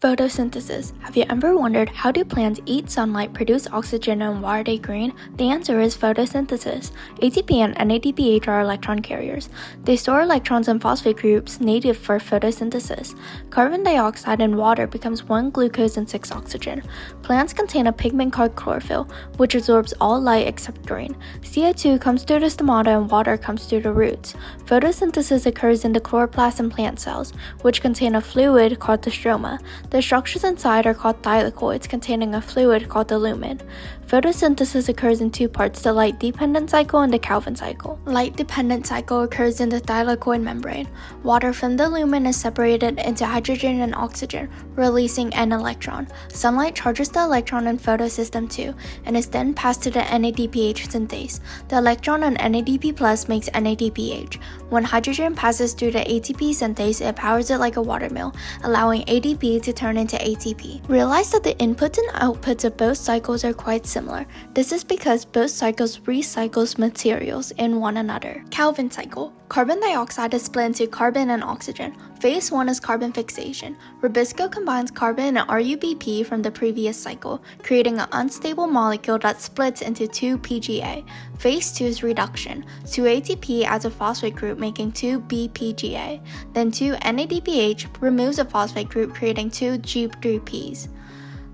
Photosynthesis. Have you ever wondered how do plants eat sunlight, produce oxygen, and why are they green? The answer is photosynthesis. ATP and NADPH are electron carriers. They store electrons in phosphate groups needed for photosynthesis. Carbon dioxide in water becomes 1 glucose and 6 oxygen. Plants contain a pigment called chlorophyll, which absorbs all light except green. CO2 comes through the stomata and water comes through the roots. Photosynthesis occurs in the chloroplast in plant cells, which contain a fluid called the stroma. The structures inside are called thylakoids, containing a fluid called the lumen. Photosynthesis occurs in two parts, the light-dependent cycle and the Calvin cycle. Light-dependent cycle occurs in the thylakoid membrane. Water from the lumen is separated into hydrogen and oxygen, releasing an electron. Sunlight charges the electron in photosystem 2 and is then passed to the NADPH synthase. The electron on NADP+ makes NADPH. When hydrogen passes through the ATP synthase, it powers it like a watermill, allowing ADP to turn into ATP. Realize that the inputs and outputs of both cycles are quite similar. This is because both cycles recycles materials in one another. Calvin cycle. Carbon dioxide is split into carbon and oxygen. Phase 1 is carbon fixation. Rubisco combines carbon and RuBP from the previous cycle, creating an unstable molecule that splits into 2-PGA. Phase 2 is reduction. 2-ATP adds a phosphate group, making 2-BPGA. Then 2-NADPH removes a phosphate group, creating 2-G3Ps.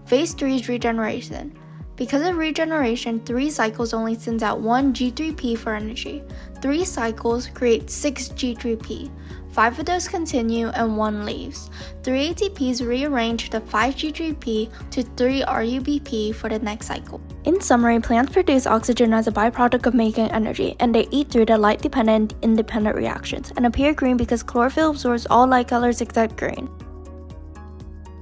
Phase 3 is regeneration. Because of regeneration, 3 cycles only sends out 1 G3P for energy. 3 cycles create 6 G3P. 5 of those continue and 1 leaves. 3 ATPs rearrange the 5 G3P to 3 RuBP for the next cycle. In summary, plants produce oxygen as a byproduct of making energy, and they eat through the light-dependent and independent reactions, and appear green because chlorophyll absorbs all light colors except green.